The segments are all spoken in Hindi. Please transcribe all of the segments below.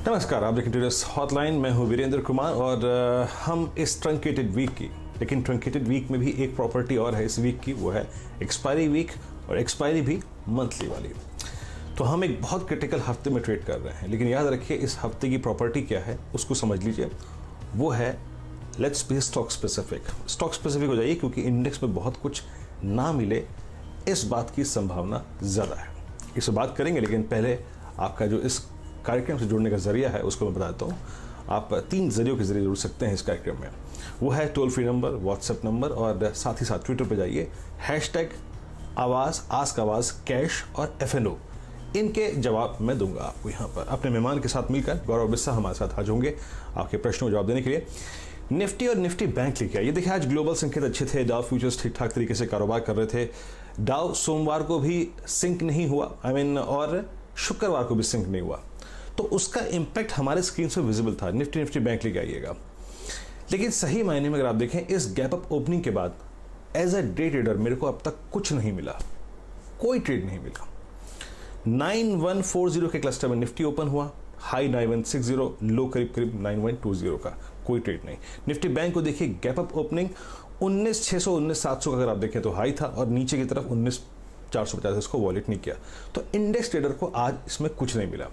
नमस्कार, आप देखें ट्रेडर्स हॉटलाइन। मैं हूं वीरेंद्र कुमार और हम इस ट्रंकेटेड वीक की, लेकिन ट्रंकेटेड वीक में भी एक प्रॉपर्टी और है इस वीक की, वो है एक्सपायरी वीक, और एक्सपायरी भी मंथली वाली। तो हम एक बहुत क्रिटिकल हफ्ते में ट्रेड कर रहे हैं, लेकिन याद रखिए इस हफ्ते की प्रॉपर्टी क्या है उसको समझ लीजिए। वो है, let's be stock specific. Stock specific हो जाइए क्योंकि इंडेक्स में बहुत कुछ ना मिले इस बात की संभावना ज़्यादा है। इस पर बात करेंगे, लेकिन पहले आपका जो इस कार्यक्रम से जुड़ने का जरिया है उसको मैं बताता हूँ। आप 3 जरियों के जरिए जुड़ सकते हैं इस कार्यक्रम में। वो है toll free number, WhatsApp number, और साथ ही साथ ट्विटर पे जाइए, हैशटैग आवाज़, आस्क आवाज़, कैश और FNO। इनके जवाब मैं दूंगा आपको यहाँ पर अपने मेहमान के साथ मिलकर। गौरव बिस्सा हमारे साथ हाजिर होंगे आपके प्रश्नों का जवाब देने के लिए। निफ्टी और निफ्टी बैंक लेके आइए। देखिए आज ग्लोबल संकेत अच्छे थे, डाउ फ्यूचर्स ठीक ठाक तरीके से कारोबार कर रहे थे। डाउ सोमवार को भी सिंक नहीं हुआ, और शुक्रवार को भी सिंक नहीं हुआ, तो उसका इंपैक्ट हमारे स्क्रीन पे विजिबल था। निफ्टी बैंक लेके आइएगा। लेकिन सही मायने में अगर आप देखें, इस गैप अप ओपनिंग के बाद एज अ डे ट्रेडर मेरे को अब तक कुछ नहीं मिला, कोई ट्रेड नहीं मिला। 9140 के क्लस्टर में निफ्टी ओपन हुआ, हाई 9160, लो करीब करीब 9120 का, कोई ट्रेड नहीं। निफ्टी बैंक को देखिए, गैप अप ओपनिंग 19600 19700 का अगर आप देखें तो हाई था, और नीचे की तरफ 19450 इसको वॉलेट नहीं किया। तो इंडेक्स ट्रेडर को आज इसमें कुछ नहीं मिला।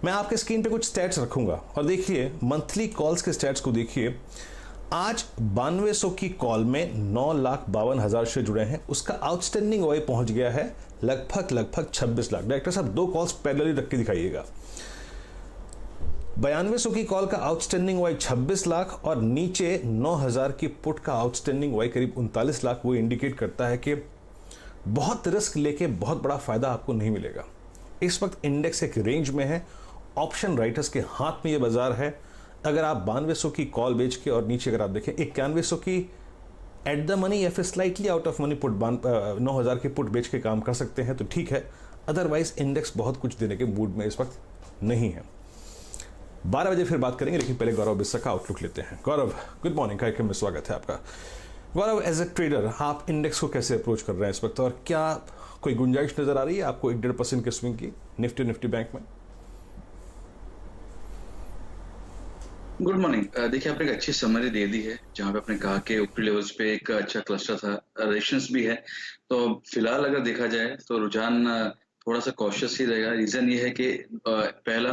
मैं आपके स्क्रीन पे कुछ स्टैट्स रखूंगा, और देखिए मंथली कॉल्स के स्टैट्स को देखिए। आज 9200 की कॉल में 9,52,000 शेयर जुड़े हैं। उसका आउटस्टैंडिंग ओआई पहुंच गया है लगभग 26 लाख। डायरेक्टर साहब 2 कॉल्स पैरेलली रख के दिखाइएगा। 9200 की कॉल का आउटस्टैंडिंग ओआई 26 लाख, और नीचे 9000 की पुट का आउटस्टैंडिंग ओआई करीब 39 लाख। वो इंडिकेट करता है कि बहुत रिस्क लेके बहुत बड़ा फायदा आपको नहीं मिलेगा। इस वक्त इंडेक्स एक रेंज में है, ऑप्शन राइटर्स के हाथ में ये बाजार है। अगर आप 9200 की कॉल बेच के, और नीचे अगर आप देखें 9100 की एट द मनी या फिर slightly out of money put 9000 की पुट बेच के काम कर सकते हैं तो ठीक है। अदरवाइज इंडेक्स बहुत कुछ देने के मूड में इस वक्त नहीं है। 12 बजे फिर बात करेंगे, लेकिन पहले गौरव बिस्सा का आउटलुक लेते हैं। गौरव, गुड मॉर्निंग, कार्यक्रम में स्वागत है आपका। गौरव, एज ए ट्रेडर आप इंडेक्स को कैसे अप्रोच कर रहे हैं इस वक्त, और क्या कोई गुंजाइश नजर आ रही है आपको 1.5% के स्विंग की निफ्टी बैंक में? Good morning. देखिए आपने एक अच्छी समरी दे दी है, जहां पे आपने कहा कि ऊपरी लेवल्स पे एक अच्छा क्लस्टर था, रेशंस भी है। तो फिलहाल अगर देखा जाए तो रुझान थोड़ा सा कॉशियस ही रहेगा। रीजन ये है कि पहला,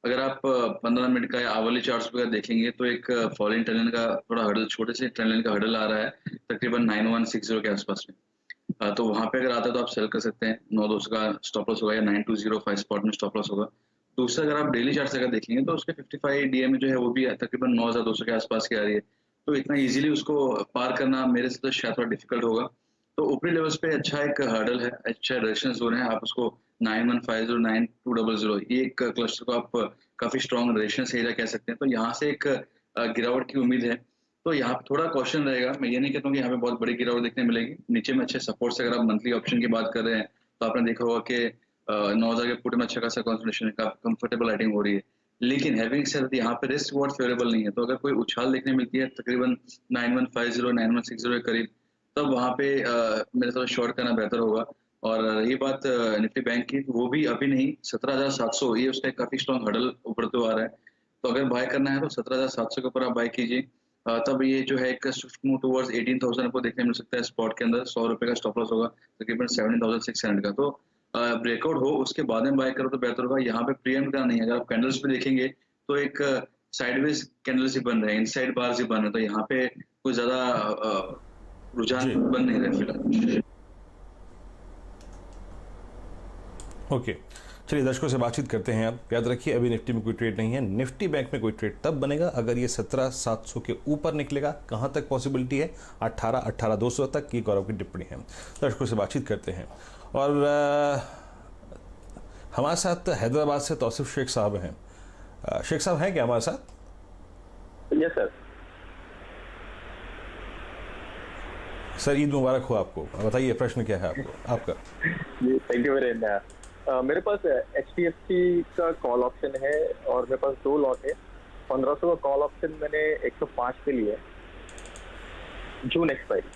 अगर आप 15 मिनट का या आवरली चार्ट्स पे देखेंगे तो एक फॉलिंग ट्रेंड लाइन का थोड़ा हर्डल, छोटे से ट्रेंड लाइन का हर्डल आ रहा है तकरीबन 9160 के आसपास में। तो वहां पे अगर आता है तो आप सेल कर सकते हैं। 9200 का स्टॉप लॉस होगा या 9205 स्पॉट में स्टॉप लॉस होगा। दूसरा, अगर आप डेली चार्ट से अगर देखेंगे तो उसके 55 डीएम जो है वो भी तकरीबन 9200 के आसपास की आ रही है। तो इतना इजीली उसको पार करना मेरे से तो शायद थोड़ा डिफिकल्ट होगा। तो ऊपरी लेवल्स पे अच्छा एक हर्डल है, अच्छा रेजिस्टेंस जोन है। आप उसको 9150 9200, ये एक क्लस्टर को आप काफी स्ट्रॉन्ग रेजिस्टेंस एरिया कह सकते हैं। तो यहाँ से एक गिरावट की उम्मीद है। तो यहाँ पे थोड़ा क्वेश्चन रहेगा। मैं ये नहीं कहता हूँ कि यहाँ पे बहुत बड़ी गिरावट देखने मिलेगी। नीचे में अच्छे सपोर्ट से अगर आप मंथली ऑप्शन की बात कर रहे हैं तो आपने देखा होगा कि 9000 के पुट में अच्छा खासा कंसोलिडेशन का कंफर्टेबल राइटिंग हो रही है। लेकिन हैविंग सेड, यहाँ पे रिस्क रिवॉर्ड फेवरेबल नहीं है। तो अगर कोई उछाल देखने मिलती है तकरीबन 9150 9160 के करीब, तब वहाँ पे मेरे थोड़ा शॉर्ट करना बेहतर होगा। और रही बात निफ्टी बैंक की, वो भी अभी नहीं, 17700 ये उसका एक काफी स्ट्रॉन्ग हर्डल उभरते हुआ आ रहा है। तो अगर बाय करना है तो 17700 के ऊपर आप बाय कीजिए। तब ये जो है एक स्विफ्ट मूव टुवर्ड्स 18000 आपको देखने मिल सकता है। स्पॉट के अंदर 100 रुपए का स्टॉप लॉस होगा तकरीबन 17600 का। तो ब्रेकआउट हो उसके बाद में बाय करो तो बेहतर होगा। यहाँ पे प्रीएम्प्ट करना नहीं है। अगर आप कैंडल्स पे देखेंगे तो एक साइडवेज कैंडल्स ही बन रहे हैं, इनसाइड बार्स ही बन रहे हैं। तो यहाँ पे कोई ज्यादा रुझान जी, बन नहीं रहे फिलहाल। ओके। चलिए दर्शकों से बातचीत करते हैं। आप याद रखिए अभी निफ्टी में कोई ट्रेड नहीं है। निफ्टी बैंक में कोई ट्रेड तब बनेगा अगर ये 17700 के ऊपर निकलेगा। कहां तक पॉसिबिलिटी है? 18,200 तक की गौरव की टिप्पणी है। दर्शकों से बातचीत करते हैं, और हमारे साथ हैदराबाद से तौसीफ शेख साहब हैं। शेख साहब हैं क्या हमारे साथ? Yes sir. सर ईद मुबारक हो आपको। बताइए प्रश्न क्या है आपका? जी थैंक यू वेरी मच। मेरे पास HDFC का कॉल ऑप्शन है और मेरे पास 2 लॉट है। 1500 का कॉल ऑप्शन मैंने 105 पे लिया है, जून एक्सपायरी।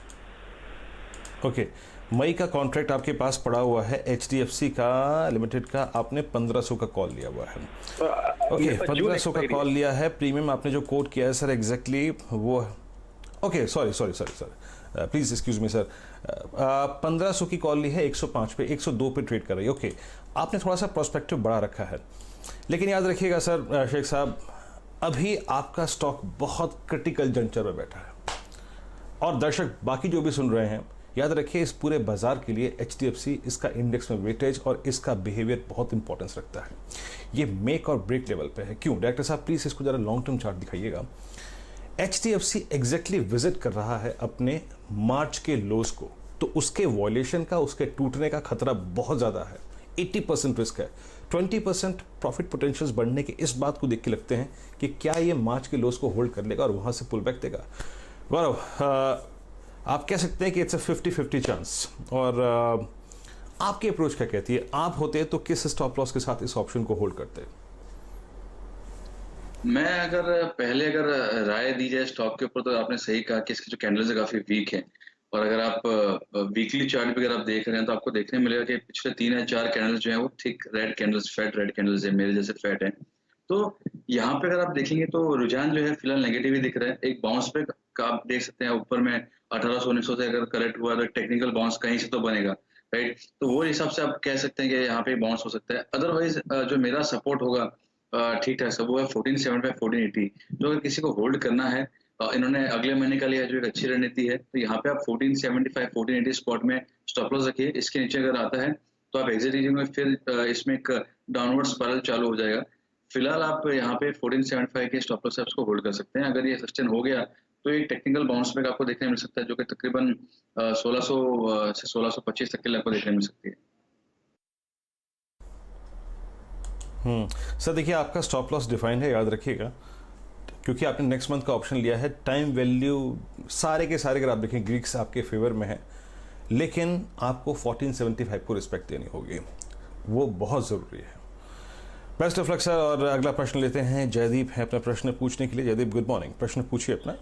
ओके, मई का कॉन्ट्रैक्ट आपके पास पड़ा हुआ है HDFC का लिमिटेड का, आपने 1500 का कॉल लिया हुआ है। ओके, 1500 का कॉल लिया है। प्रीमियम आपने जो कोट किया है सर एग्जैक्टली वो, okay sorry sorry sorry sir, please excuse me sir, 1500 की कॉल ली है, 105 पे 102 पे ट्रेड कर रही है। ओके, आपने थोड़ा सा प्रोस्पेक्टिव बढ़ा रखा है, लेकिन याद रखिएगा सर शेख साहब, अभी आपका स्टॉक बहुत क्रिटिकल जंक्चर में बैठा है। और दर्शक बाकी जो भी सुन रहे हैं, याद रखिए इस पूरे बाजार के लिए HDFC, इसका इंडेक्स में वेटेज और इसका बिहेवियर बहुत इंपॉर्टेंस रखता है। ये मेक और ब्रेक लेवल पे है। क्यों डायरेक्टर साहब, प्लीज इसको जरा लॉन्ग टर्म चार्ट दिखाइएगा। HDFC एग्जैक्टली विजिट कर रहा है अपने मार्च के लोज को, तो उसके वॉल्यूशन का, उसके टूटने का खतरा बहुत ज्यादा है। 80% रिस्क है। 20% प्रॉफिट पोटेंशियल्स बढ़ने के इस बात को देख के लगते हैं कि क्या ये मार्च के लोज को होल्ड कर लेगा और वहां से पुल बैक देगा। गौरव, आप कह सकते हैं कि इट्स अ 50-50 चांस, और आपकी अप्रोच क्या कहती है? आप होते तो किस स्टॉप लॉस के साथ इस ऑप्शन को होल्ड करते? मैं अगर राय दी जाए स्टॉक के ऊपर, तो आपने सही कहा कि इसके जो कैंडल्स है काफी वीक है। और अगर आप वीकली चार्ट पे अगर आप देख रहे हैं, तो आपको देखने मिलेगा कि पिछले 3 या 4 कैंडल्स जो है वो thick red candles, fat red candles है, मेरे जैसे फैट है। तो यहाँ पे अगर आप देखेंगे तो रुझान जो है फिलहाल नेगेटिव ही दिख रहा है। एक बाउंस बैक का आप देख सकते हैं ऊपर में 1800-1900 से अगर करेक्ट हुआ तो टेक्निकल बाउंस कहीं से तो बनेगा, राइट। तो वो हिसाब से आप कह सकते हैं कि यहाँ पे बाउंस हो सकता है। अदरवाइज जो मेरा सपोर्ट होगा ठीक ठाक सब, वो है 1475 1480। जो अगर किसी को होल्ड करना है, इन्होंने अगले महीने का लिया जो एक अच्छी रणनीति है, तो यहाँ पे आप 1475 1480 स्पॉट में स्टॉप लॉस रखिए। इसके नीचे अगर आता है तो आप एग्जिट लीजिएगा, फिर इसमें एक डाउनवर्ड स्पाइरल चालू हो जाएगा। फिलहाल आप यहाँ पे 1475 के स्टॉप लॉस को होल्ड कर सकते हैं। अगर ये सस्टेन हो गया तो एक टेक्निकल बाउंस बैक आपको देखने मिल सकता है, जो कि तकरीबन 1600 से 1625 तक के लिए आपको देखने मिल सकती है। सर देखिए, आपका स्टॉप लॉस डिफाइंड है, याद रखिएगा, क्योंकि आपने नेक्स्ट मंथ का ऑप्शन लिया है। टाइम वैल्यू सारे के सारे अगर आप देखें ग्रीक्स आपके फेवर में है, लेकिन आपको 1475 को रिस्पेक्ट देनी होगी, वो बहुत ज़रूरी है। Best of luck sir. और अगला प्रश्न लेते हैं, जयदीप है अपना प्रश्न पूछने के लिए। जयदीप गुड मॉर्निंग, प्रश्न पूछिए अपना।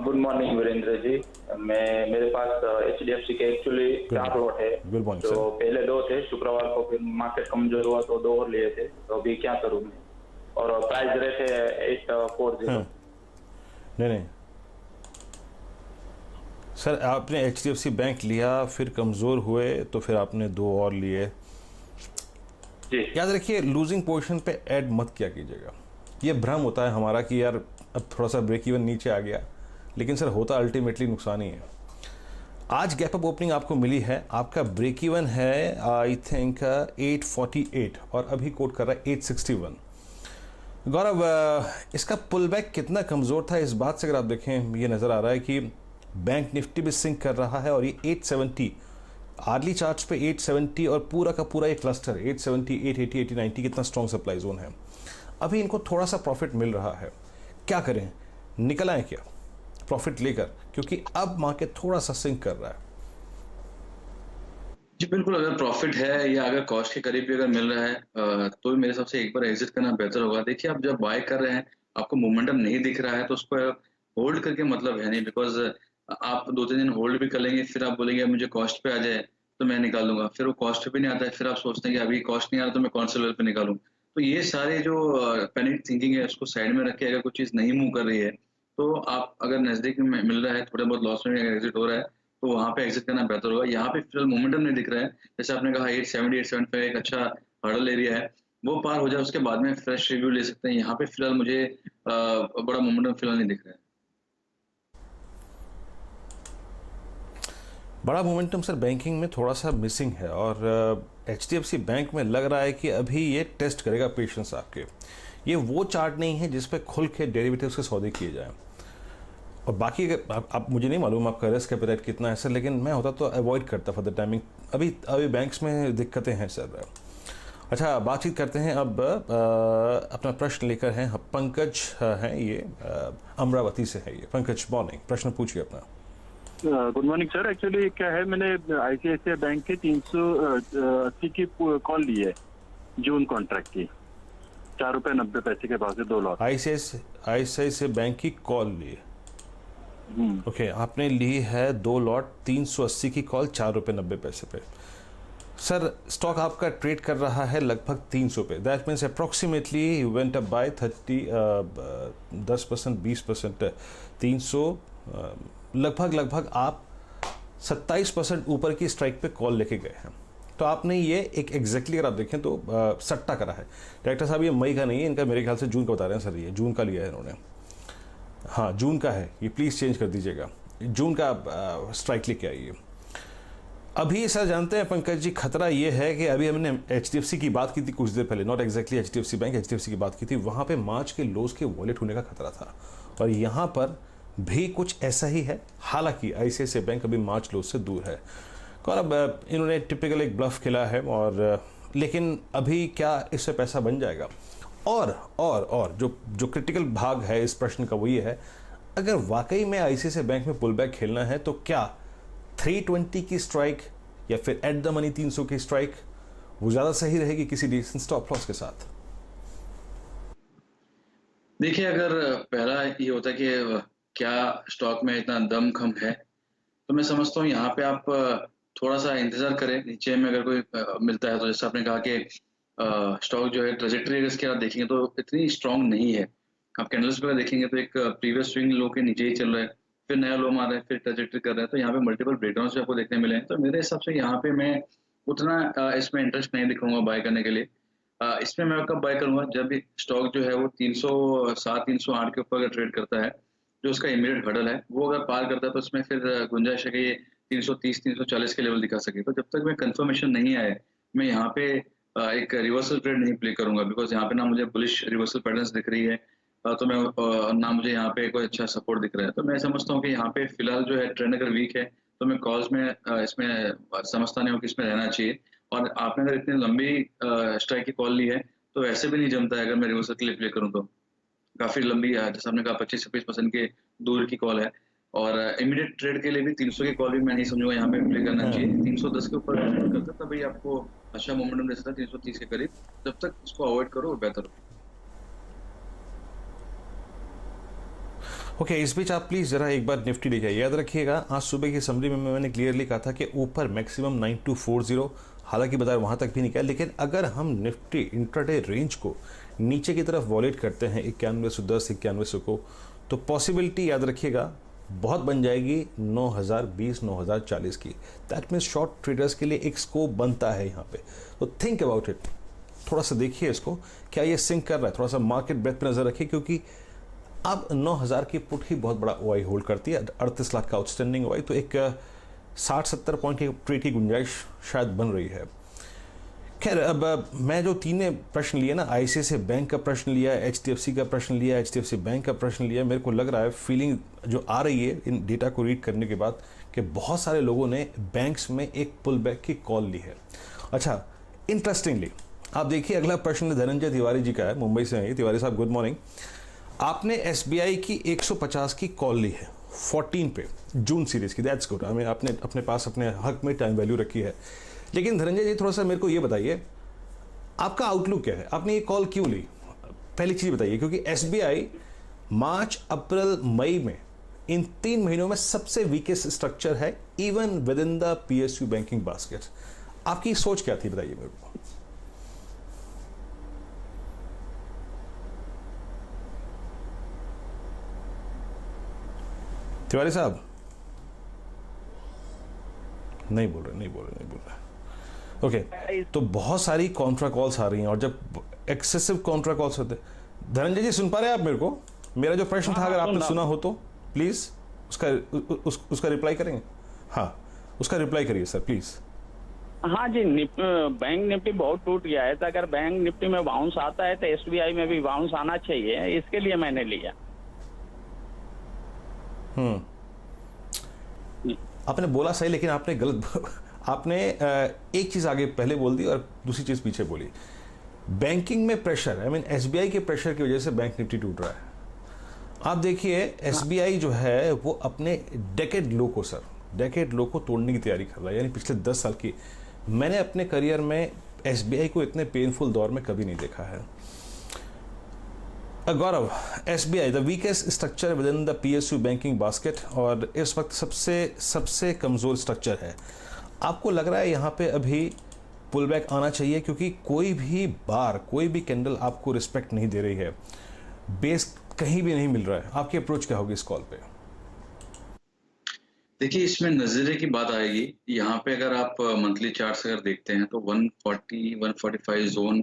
Good morning Virendra ji. मेरे पास HDFC के एक्चुअली 4 लॉट है। गुड मॉर्निंग तो सर। पहले 2 थे, शुक्रवार को फिर मार्केट कमजोर हुआ तो 2 और लिए थे। तो अभी क्या करूं मैं? और प्राइस रेट है 840। नहीं सर, आपने HDFC बैंक लिया, फिर कमज़ोर हुए तो फिर आपने 2 और लिए जी। याद रखिए, लूजिंग पोजीशन पे ऐड मत किया कीजिएगा। ये भ्रम होता है हमारा कि यार अब थोड़ा सा ब्रेक इवन नीचे आ गया, लेकिन सर होता अल्टीमेटली नुकसान ही है। आज गैप अप ओपनिंग आपको मिली है, आपका ब्रेक इवन है आई थिंक 848 और अभी कोट कर रहा है 861। गौरव, इसका पुल बैक कितना कमज़ोर था, इस बात से अगर आप देखें ये नज़र आ रहा है कि बैंक निफ्टी भी सिंक कर रहा है और ये 870 आर्ली चार्ट्स पे 870 और पूरा का पूरा एक क्लस्टर 870 880 80 90 कितना स्ट्रॉन्ग सप्लाई जोन है। अभी इनको थोड़ा सा प्रॉफिट मिल रहा है, क्या करें, निकल आए क्या प्रॉफिट लेकर, क्योंकि अब मार्केट थोड़ा सा सिंक कर रहा है। जी बिल्कुल, अगर प्रॉफिट है या अगर कॉस्ट के करीब भी अगर मिल रहा है तो मेरे हिसाब से एक बार एग्जिट करना बेहतर होगा। देखिए, आप जब बाय कर रहे हैं आपको मोमेंटम नहीं दिख रहा है तो उसको होल्ड करके मतलब है नहीं, बिकॉज आप 2-3 दिन होल्ड भी कर लेंगे, फिर आप बोलेंगे मुझे कॉस्ट पे आ जाए तो मैं निकाल लूंगा, फिर वो कॉस्ट पे नहीं आता है, फिर आप सोचते हैं कि अभी कॉस्ट नहीं आ रहा तो मैं कौन से लेवल पे निकालूं। तो ये सारे जो पैनिक थिंकिंग है उसको साइड में रख के अगर कोई चीज नहीं मूव कर रही है, तो आप अगर नजदीक में मिल रहा है, थोड़े बहुत लॉस में एग्जिट हो रहा है, तो वहां पे एग्जिट करना बेहतर होगा। यहाँ पे फिलहाल मोमेंटम नहीं दिख रहा है। जैसे आपने कहा 870 875 एक अच्छा हर्डल एरिया है, वो पार हो जाए उसके बाद में फ्रेश रिव्यू ले सकते हैं। यहाँ पे फिलहाल मुझे बड़ा मोमेंटम फिलहाल नहीं दिख रहा है। बड़ा मोमेंटम सर बैंकिंग में थोड़ा सा मिसिंग है, और HDFC बैंक में लग रहा है कि अभी ये टेस्ट करेगा पेशेंस आपके। ये वो चार्ट नहीं है जिस पे खुल के डेरिवेटिव्स के सौदे किए जाएं। और बाकी आप मुझे नहीं मालूम आपका रिस्क एपेटाइट कितना है सर, लेकिन मैं होता तो अवॉइड करता फॉर द टाइमिंग। अभी बैंक्स में दिक्कतें हैं सर। अच्छा, बातचीत करते हैं अब अपना प्रश्न लेकर हैं पंकज हैं, ये अमरावती से है। ये पंकज मॉर्निंग, प्रश्न पूछिए अपना। Good morning sir. एक्चुअली क्या है, मैंने ICICI बैंक के 380 की कॉल ली है जून कॉन्ट्रैक्ट की, ₹4.90 के भाव से 2 लॉट। ICICI बैंक की कॉल ली, ओके, आपने ली है 2 लॉट 380 की कॉल 4 रुपये 90 पैसे पे। सर स्टॉक आपका ट्रेड कर रहा है लगभग 300 पे। That means approximately you went up by 10% 20%। 300 लगभग आप 27% ऊपर की स्ट्राइक पे कॉल लेके गए हैं। तो आपने ये एक एग्जैक्टली अगर आप देखें तो सट्टा करा है। डायरेक्टर साहब ये मई का नहीं है, इनका मेरे ख्याल से जून का बता रहे हैं सर, ये जून का लिया है इन्होंने। हाँ जून का है ये, प्लीज़ चेंज कर दीजिएगा, जून का स्ट्राइक लेके आइए। अभी सर जानते हैं पंकज जी, खतरा ये है कि अभी हमने HDFC की बात की थी कुछ देर पहले, not exactly HDFC bank, HDFC की बात की थी। वहाँ पे मार्च के लोज के वॉलेट होने का खतरा था और यहाँ पर भी कुछ ऐसा ही है। हालांकि ICICI बैंक अभी मार्च लोज से दूर है और अब इन्होंने टिपिकल एक ब्लफ खेला है और लेकिन अभी क्या इससे पैसा बन जाएगा? और जो क्रिटिकल भाग है इस प्रश्न का वो ये है, अगर वाकई में ICICI बैंक में पुल बैक खेलना है तो क्या 320 की स्ट्राइक या फिर एट द मनी 300 की स्ट्राइक वो ज्यादा सही रहेगी किसी डिसेंट स्टॉप लॉस के साथ? देखिए, अगर पहला ये होता है कि क्या स्टॉक में इतना दम खम है, तो मैं समझता हूँ यहाँ पे आप थोड़ा सा इंतजार करें। नीचे में अगर कोई मिलता है तो जैसे आपने कहा कि स्टॉक जो है ट्रेजेक्टरी अगर इसकी आप देखेंगे तो इतनी स्ट्रांग नहीं है। आप कैंडल्स वगैरह देखेंगे तो एक प्रीवियस स्विंग लो के नीचे ही चल रहा है, फिर नया लो मार रहा है, फिर ट्रेजेक्टरी कर रहा है। तो यहाँ पे मल्टीपल ब्रेकडाउन आपको देखने मिले हैं। तो मेरे हिसाब से यहाँ पे मैं उतना इसमें इंटरेस्ट नहीं दिखाऊंगा बाय करने के लिए। इसमें मैं कब बाय करूंगा, जब भी स्टॉक जो है वो 307 308 के ऊपर अगर ट्रेड करता है, जो उसका इमीडिएट हडल है वो अगर पार करता है तो उसमें फिर गुंजाइश है कि ये 330 340 के लेवल दिखा सके। तो जब तक मैं कंफर्मेशन नहीं आए, मैं यहाँ पे एक रिवर्सल ट्रेड नहीं प्ले करूंगा, बिकॉज यहाँ पे ना मुझे बुलिश रिवर्सल पैटर्न्स दिख रही है, तो मैं ना मुझे यहाँ पे कोई अच्छा सपोर्ट दिख रहा है। तो मैं समझता हूँ कि यहाँ पे फिलहाल जो है ट्रेंड अगर वीक है तो मैं कॉल्स में इसमें समझता नहीं हूँ कि इसमें रहना चाहिए। और आपने अगर इतनी लंबी स्ट्राइक की कॉल ली है तो वैसे भी नहीं जमता है अगर मैं रिवर्सल के लिए प्ले करूँ तो। काफी लंबी है, जैसे आपने कहा 25-26% के दूर की कॉल है। और इमीडिएट ट्रेड के लिए भी 300 की कॉल भी मैं नहीं समझूंगा यहाँ पे प्ले करना चाहिए। 310 के ऊपर ट्रेड करता है तभी आपको अच्छा मोमेंटम दे सकता है 330 के करीब। जब तक इसको अवॉइड करो वो बेहतर हो। ओके, इस बीच आप प्लीज़ ज़रा एक बार निफ्टी देखिए। याद रखिएगा आज सुबह की समरी में मैंने क्लियरली कहा था कि ऊपर मैक्सिमम 9240, हालांकि बाजार वहाँ तक भी नहीं गया। लेकिन अगर हम निफ्टी इंट्राडे रेंज को नीचे की तरफ वॉलेट करते हैं 9110 9100 को, तो पॉसिबिलिटी याद रखिएगा बहुत बन जाएगी 9020 9040 की। दैट मीन्स शॉर्ट ट्रेडर्स के लिए एक स्कोप बनता है यहाँ पे। तो थिंक अबाउट इट, थोड़ा सा देखिए इसको, क्या ये सिंक कर रहा है। थोड़ा सा मार्केट ब्रेथ पर नजर रखिए, क्योंकि अब 9000 की पुट ही बहुत बड़ा ओआई होल्ड करती है। 38 लाख का आउटस्टैंडिंग ओआई, तो एक 60-70 पॉइंट की ट्रेड की गुंजाइश शायद बन रही है। खैर, अब मैं जो तीन प्रश्न लिए ना, ICICI बैंक का प्रश्न लिया, HDFC का प्रश्न लिया, HDFC बैंक का प्रश्न लिया, मेरे को लग रहा है फीलिंग जो आ रही है इन डेटा को रीड करने के बाद कि बहुत सारे लोगों ने बैंक्स में एक पुल बैक की कॉल ली है। अच्छा, इंटरेस्टिंगली आप देखिए अगला प्रश्न धनंजय तिवारी जी का है, मुंबई से है। तिवारी साहब गुड मॉर्निंग। आपने SBI की 150 की कॉल ली है 14 पे जून सीरीज की, दैट्स गुड। हमें आपने अपने पास अपने हक में टाइम वैल्यू रखी है। लेकिन धनंजय जी थोड़ा सा मेरे को ये बताइए, आपका आउटलुक क्या है, आपने ये कॉल क्यों ली? पहली चीज बताइए, क्योंकि SBI मार्च अप्रैल मई में इन 3 महीनों में सबसे वीकेस्ट स्ट्रक्चर है, even with in the PSU banking basket. आपकी सोच क्या थी बताइए मेरे को। तिवारी साहब नहीं बोल रहे। ओके, तो बहुत सारी कॉन्ट्रा कॉल्स आ रही हैं और जब एक्सेसिव कॉन्ट्रा कॉल्स होते हैं, धनंजय जी सुन पा रहे हैं आप मेरे को? मेरा जो प्रश्न था अगर आपने सुना हो तो प्लीज उसका रिप्लाई करेंगे। हाँ, उसका रिप्लाई करिए सर प्लीज। हाँ जी, बैंक निफ्टी बहुत टूट गया है, तो अगर बैंक निफ्टी में बाउंस आता है तो SBI में भी बाउंस आना चाहिए, इसके लिए मैंने लिया। आपने बोला सही, लेकिन आपने गलत आपने एक चीज आगे पहले बोल दी और दूसरी चीज पीछे बोली। बैंकिंग में प्रेशर, SBI के प्रेशर की वजह से बैंक निफ्टी टूट रहा है। आप देखिए SBI जो है वो अपने डेकेड लो को तोड़ने की तैयारी कर रहा है, यानी पिछले 10 साल की। मैंने अपने करियर में SBI को इतने पेनफुल दौर में कभी नहीं देखा है। गौरव, SBI the weakest structure with in the PSU banking basket और इस वक्त सबसे कमज़ोर स्ट्रक्चर है। आपको लग रहा है यहाँ पे अभी पुल बैक आना चाहिए, क्योंकि कोई भी बार कोई भी कैंडल आपको रिस्पेक्ट नहीं दे रही है, बेस कहीं भी नहीं मिल रहा है। आपकी अप्रोच क्या होगी इस कॉल पे? देखिए, इसमें नजरिए की बात आएगी। यहाँ पे अगर आप मंथली चार्ट से अगर देखते हैं तो 140 145 जोन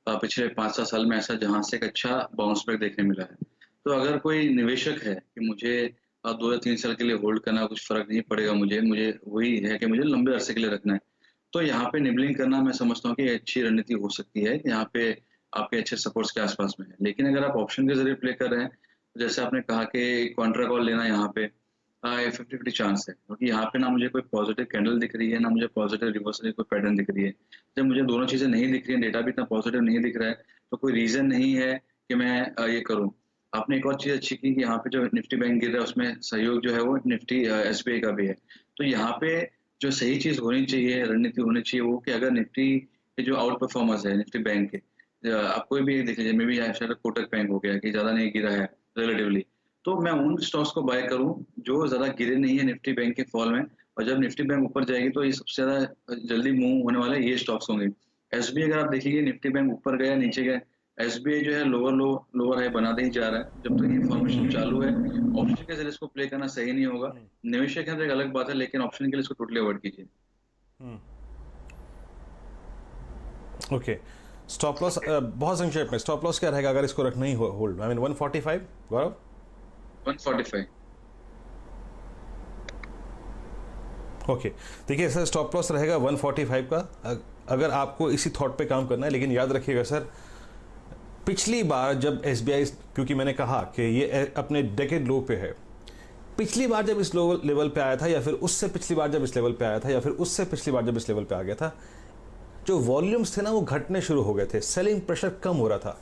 पिछले 5-7 साल में ऐसा जहां से एक अच्छा बाउंस बैक देखने मिला है। तो अगर कोई निवेशक है कि मुझे 2 या 3 साल के लिए होल्ड करना, कुछ फर्क नहीं पड़ेगा, मुझे वही है कि मुझे लंबे अरसे के लिए रखना है, तो यहाँ पे निबलिंग करना मैं समझता हूँ कि अच्छी रणनीति हो सकती है। यहाँ पे आपके अच्छे सपोर्ट्स के आसपास में है। लेकिन अगर आप ऑप्शन के जरिए प्ले कर रहे हैं, जैसे आपने कहा कि कॉन्ट्रा कॉल लेना, यहाँ पे 50-50 चांस है, क्योंकि यहाँ पे ना मुझे कोई पॉजिटिव कैंडल दिख रही है, ना मुझे पॉजिटिव रिवर्सल कोई पैटर्न दिख रही है। जब मुझे दोनों चीजें नहीं दिख रही है, डेटा भी इतना पॉजिटिव नहीं दिख रहा है, तो कोई रीजन नहीं है कि मैं ये करूँ। आपने एक और चीज अच्छी की कि यहाँ पे जो निफ्टी बैंक गिर रहा है उसमें सहयोग जो है वो निफ्टी SBI का भी है। तो यहाँ पे जो सही चीज होनी चाहिए, रणनीति होनी चाहिए वो कि अगर निफ्टी के जो आउट परफॉर्मर्स है निफ्टी बैंक के, आप कोई भी देख लीजिए, मे बी शायद कोटक बैंक हो गया कि ज्यादा नहीं गिरा है रिलेटिवली, तो मैं उन स्टॉक्स को बाय करूं जो ज्यादा गिरे नहीं है निफ्टी बैंक के फॉल में। और जब निफ्टी बैंक ऊपर जाएगी तो ये सबसे ज्यादा जल्दी मूव होने वाले ये स्टॉक्स होंगे। SBI अगर आप देखिए, निफ्टी बैंक ऊपर गया, नीचे गया, SBI जो है लोअर हाई बनाते ही जा रहा है। जब तक ये फॉर्मेशन चालू है, ऑप्शन के जरिए इसको प्ले करना सही नहीं होगा। निवेशक के अंदर एक अलग बात है, लेकिन ऑप्शन के लिए इसको टोटली अवॉइड कीजिए। ओके, स्टॉप लॉस बहुत संक्षेप में, स्टॉप लॉस क्या रहेगा अगर इसको रखना ही hold? I mean 145 Gaurav? 145। Okay, देखिए सर, स्टॉप लॉस रहेगा 145 का अगर आपको इसी थॉट पे काम करना है। लेकिन याद रखिएगा सर, पिछली बार जब SBI, क्योंकि मैंने कहा कि ये अपने डेकेड लो पे है, पिछली बार जब इस लेवल पे आया था, या फिर उससे पिछली बार जब इस लेवल पे आया था, या फिर उससे पिछली बार जब इस लेवल पे आ गया था, जो वॉल्यूम्स थे ना वो घटने शुरू हो गए थे, सेलिंग प्रेशर कम हो रहा था।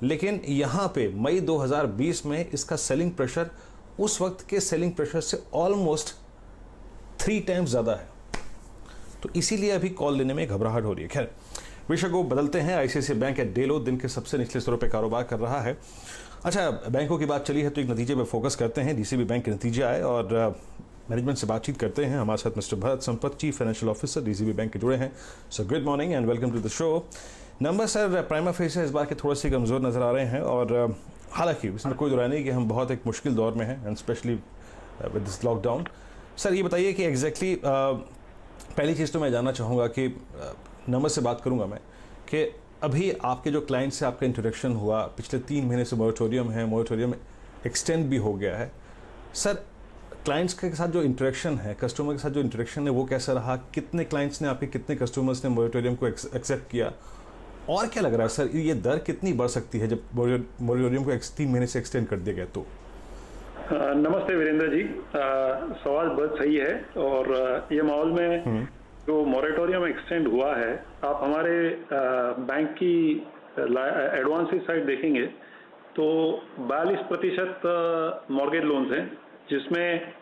लेकिन यहाँ पे मई 2020 में इसका सेलिंग प्रेशर उस वक्त के सेलिंग प्रेशर से ऑलमोस्ट 3 टाइम्स ज़्यादा है। तो इसीलिए अभी कॉल लेने में घबराहट हो रही है। खैर, विषय को बदलते हैं। ICICI बैंक एट डे लो दिन के सबसे निचले स्तरों पर कारोबार कर रहा है। अच्छा, बैंकों की बात चली है तो एक नतीजे पर फोकस करते हैं। DCB बैंक के नतीजे आए और मैनेजमेंट से बातचीत करते हैं। हमारे साथ mister Bharat Sampat, chief financial officer DCB bank के जुड़े हैं। Sir good morning and welcome to the show. Number sir prima facie इस बार के थोड़े से कमज़ोर नज़र आ रहे हैं, और हालांकि इसमें कोई दुराई नहीं कि हम बहुत एक मुश्किल दौर में हैं, and specially with this lockdown. Sir ये बताइए कि एग्जैक्टली पहली चीज़ तो मैं जानना चाहूँगा कि नंबर से बात करूँगा मैं, कि अभी आपके जो क्लाइंट से आपका इंट्रोडक्शन हुआ, पिछले 3 महीने से मोरेटोरियम है, मोरेटोरियम एक्सटेंड भी हो गया है। सर क्लाइंट्स के साथ जो इंटरेक्शन है, कस्टमर के साथ जो इंटरेक्शन है, वो कैसा रहा? कितने क्लाइंट्स ने, आपके कितने कस्टमर्स ने मोरेटोरियम को एक्सेप्ट किया? और क्या लग रहा है सर, ये दर कितनी बढ़ सकती है जब मोरेटोरियम को 3 महीने से एक्सटेंड कर दिया गया तो? नमस्ते वीरेंद्र जी, सवाल बहुत सही है। और ये माहौल में जो मोरेटोरियम एक्सटेंड हुआ है, आप हमारे बैंक की एडवांसेस साइड देखेंगे तो 42% मॉर्गेज लोन्स हैं, जिसमें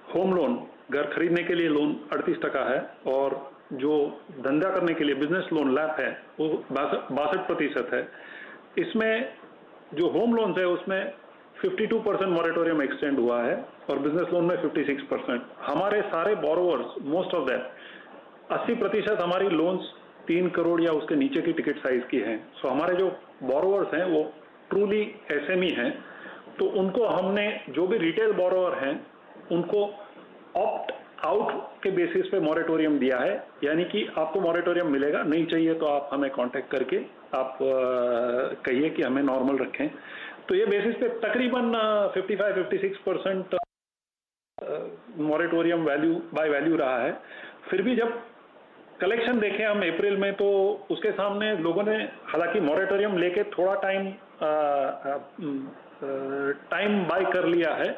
होम लोन, घर खरीदने के लिए लोन 38% है, और जो धंधा करने के लिए बिजनेस लोन लैप है वो 62% है। इसमें जो होम लोन्स है उसमें 52% मॉरेटोरियम एक्सटेंड हुआ है, और बिजनेस लोन में 56%। हमारे सारे बोरोवर्स, मोस्ट ऑफ दैट 80% हमारी लोन्स 3 करोड़ या उसके नीचे की टिकट साइज की हैं। सो हमारे जो बोरोवर्स हैं वो ट्रूली SME हैं। तो उनको हमने, जो भी रिटेल बोरोवर हैं, उनको ऑप्ट आउट के बेसिस पे मॉरेटोरियम दिया है। यानी कि आपको मॉरेटोरियम मिलेगा, नहीं चाहिए तो आप हमें कांटेक्ट करके आप कहिए कि हमें नॉर्मल रखें। तो ये बेसिस पे तकरीबन 55-56% मॉरेटोरियम वैल्यू बाय वैल्यू रहा है। फिर भी जब कलेक्शन देखें हम अप्रैल में, तो उसके सामने लोगों ने हालांकि मॉरेटोरियम लेके थोड़ा टाइम बाय कर लिया है,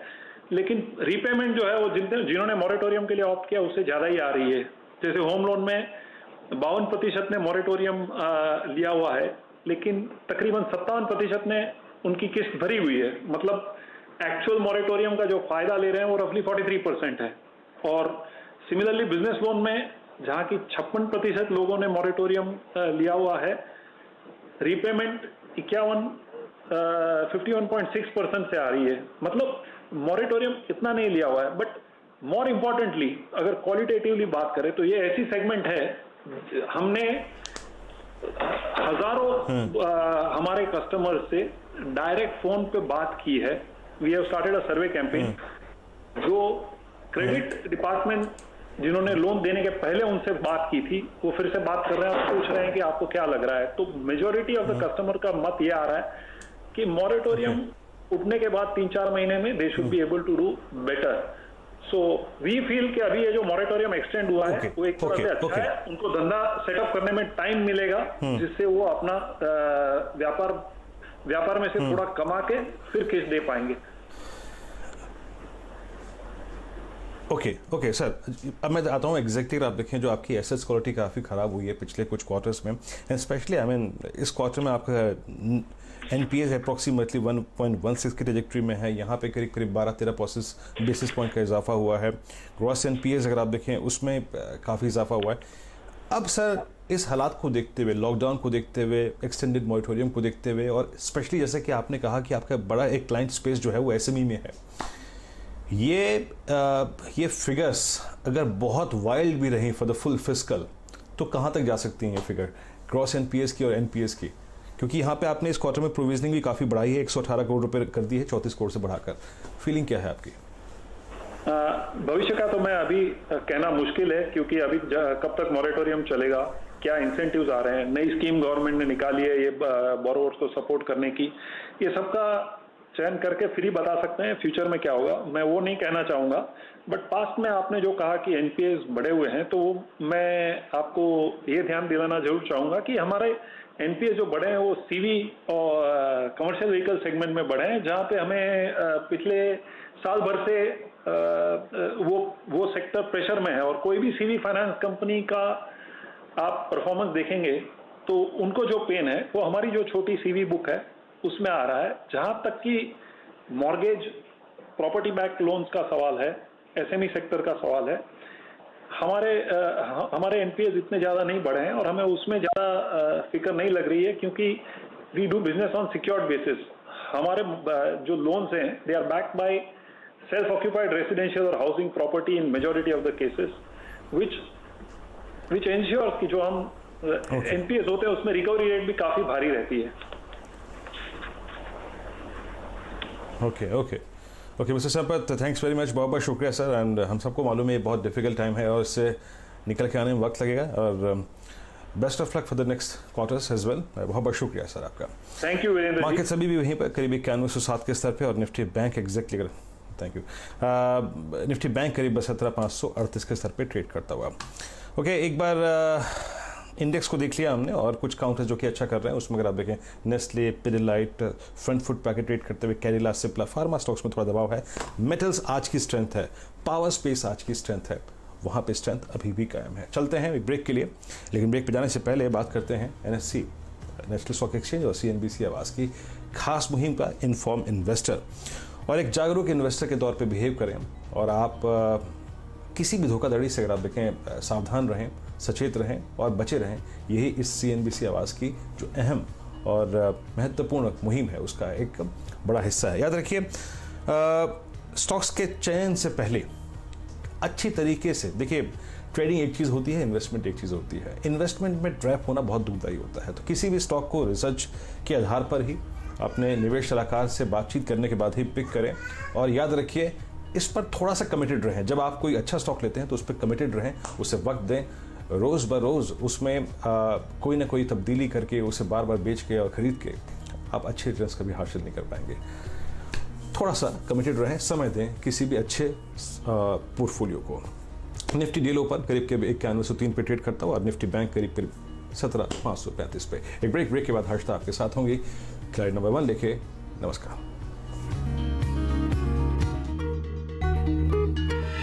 लेकिन रीपेमेंट जो है वो जिन्होंने मॉरेटोरियम के लिए ऑप्ट किया उससे ज़्यादा ही आ रही है। जैसे होम लोन में 52% ने मॉरेटोरियम लिया हुआ है, लेकिन तकरीबन 57% ने उनकी किस्त भरी हुई है। मतलब एक्चुअल मॉरेटोरियम का जो फायदा ले रहे हैं वो रफली 43% है। और सिमिलरली बिजनेस लोन में जहाँ की 56% लोगों ने मॉरेटोरियम लिया हुआ है, रीपेमेंट 51 51.6% से आ रही है, मतलब मॉरेटोरियम इतना नहीं लिया हुआ है। बट मोर इम्पोर्टेंटली अगर क्वालिटेटिवली बात करें तो ये ऐसी सेगमेंट है, हमने हजारों हमारे कस्टमर से डायरेक्ट फोन पे बात की है। We have started a survey campaign, जो क्रेडिट डिपार्टमेंट जिन्होंने लोन देने के पहले उनसे बात की थी, वो फिर से बात कर रहे हैं और पूछ रहे हैं कि आपको क्या लग रहा है। तो मेजोरिटी ऑफ द कस्टमर का मत ये आ रहा है कि मॉरेटोरियम उठने के बाद 3-4 महीने में they should be able to do better. So we feel कि अभी ये जो मॉरेटोरियम एक्सटेंड हुआ है वो एक तरह से अच्छा है, उनको धंधा सेटअप करने में टाइम मिलेगा, जिससे वो अपना व्यापार में से थोड़ा कमा के फिर किस्त दे पाएंगे। ओके सर, अब मैं आता हूँ एग्जैक्टली। आप देखें जो आपकी एसेट्स क्वालिटी काफ़ी ख़राब हुई है पिछले कुछ क्वार्टर्स में, एंड स्पेशली आई मीन इस क्वार्टर में आपका एनपीएस अप्रॉक्सीमेटली 1.16 की ट्रेजेक्ट्री में है। यहाँ पे करीब 12-13 बेसिस पॉइंट का इजाफा हुआ है। ग्रॉस एनपीएस अगर आप देखें उसमें काफ़ी इजाफा हुआ है। अब सर इस हालात को देखते हुए, लॉकडाउन को देखते हुए, एक्सटेंडेड मॉरेटोरियम को देखते हुए, और स्पेशली जैसे कि आपने कहा कि आपका बड़ा एक क्लाइंट स्पेस जो है वो एसएमई में है, ये फिगर्स अगर बहुत वाइल्ड भी रहीं फॉर द फुल फिस्कल तो कहाँ तक जा सकती हैं ये फिगर ग्रॉस एनपीएस की और एनपीएस की? क्योंकि यहाँ पे आपने इस क्वार्टर में प्रोविजनिंग भी काफ़ी बढ़ाई है, 118 करोड़ रुपए कर दी है 34 करोड़ से बढ़ाकर। फीलिंग क्या है आपकी? भविष्य का तो मैं अभी कहना मुश्किल है, क्योंकि अभी कब तक मॉरेटोरियम चलेगा, क्या इंसेंटिव्स आ रहे हैं, नई स्कीम गवर्नमेंट ने निकाली है ये बोरोवर्स को सपोर्ट करने की, ये सबका चयन करके फिर ही बता सकते हैं फ्यूचर में क्या होगा। मैं वो नहीं कहना चाहूँगा, बट पास्ट में आपने जो कहा कि एनपीएस बढ़े हुए हैं, तो मैं आपको ये ध्यान दिलाना जरूर चाहूँगा कि हमारे एनपीएस जो बढ़े हैं वो सीवी और कमर्शियल व्हीकल सेगमेंट में बढ़े हैं, जहाँ पे हमें पिछले साल भर से वो सेक्टर प्रेशर में है। और कोई भी सीवी फाइनेंस कंपनी का आप परफॉर्मेंस देखेंगे तो उनको जो पेन है वो हमारी जो छोटी सीवी बुक है उसमें आ रहा है। जहां तक कि मॉर्गेज प्रॉपर्टी बैक लोन्स का सवाल है, एसएमई सेक्टर का सवाल है, हमारे एनपीएस इतने ज़्यादा नहीं बढ़े हैं और हमें उसमें ज़्यादा फिक्र नहीं लग रही है, क्योंकि we do business on secured basis. हमारे जो लोन्स हैं they are backed by self occupied residential और housing property in majority of the cases, which ensures कि जो हम एनपीएस होते हैं उसमें रिकवरी रेट भी काफ़ी भारी रहती है। Okay mister Sampat, thanks very much, बहुत बहुत शुक्रिया सर। एंड हम सबको मालूम है ये बहुत डिफिकल्ट टाइम है और इससे निकल के आने में वक्त लगेगा, और best of luck for the next quarters as well. बहुत बहुत शुक्रिया सर आपका। Thank you Virendra ji. Market सभी भी वहीं पर करीब 9107 के स्तर पे, और Nifty bank exactly thank you Nifty bank करीब 17,538 के स्तर पे ट्रेड करता हुआ। ओके, एक बार इंडेक्स को देख लिया हमने, और कुछ काउंटर जो कि अच्छा कर रहे हैं उसमें अगर आप देखें Nestle, Pidilite, front foot packet trade करते हुए, कैडिला, सिप्ला, फार्मा स्टॉक्स में थोड़ा दबाव है। मेटल्स आज की स्ट्रेंथ है, पावर स्पेस आज की स्ट्रेंथ है, वहाँ पे स्ट्रेंथ अभी भी कायम है। चलते हैं एक ब्रेक के लिए, लेकिन ब्रेक पे जाने से पहले बात करते हैं एनएससी नेशनल स्टॉक एक्सचेंज और सीएनबीसी आवास की खास मुहिम का इन्फॉर्म इन्वेस्टर और एक जागरूक इन्वेस्टर के तौर पर बिहेव करें, और आप किसी भी धोखाधड़ी से अगर आप देखें सावधान रहें, सचेत रहें और बचे रहें। यही इस सीएनबीसी आवाज़ की जो अहम और महत्वपूर्ण मुहिम है उसका एक बड़ा हिस्सा है। याद रखिए, स्टॉक्स के चयन से पहले अच्छी तरीके से देखिए, ट्रेडिंग एक चीज़ होती है, इन्वेस्टमेंट एक चीज़ होती है। इन्वेस्टमेंट में ट्रैप होना बहुत दुखदायी होता है, तो किसी भी स्टॉक को रिसर्च के आधार पर ही अपने निवेश सलाहकार से बातचीत करने के बाद ही पिक करें, और याद रखिए इस पर थोड़ा सा कमिटेड रहें। जब आप कोई अच्छा स्टॉक लेते हैं तो उस पर कमिटेड रहें, उसे वक्त दें, रोज़ ब रोज़ उसमें कोई ना कोई तब्दीली करके उसे बार बार बेच के और ख़रीद के आप अच्छे रिटर्न्स कभी हासिल नहीं कर पाएंगे। थोड़ा सा कमिटेड रहें, समय दें किसी भी अच्छे पोर्टफोलियो को। निफ्टी डे लो पर करीब 9103 पे ट्रेड करता हुआ, और निफ्टी बैंक करीब 17,535 पे। एक ब्रेक के बाद हर्षता आपके साथ होंगी। स्लाइड नंबर 1 देखे। नमस्कार।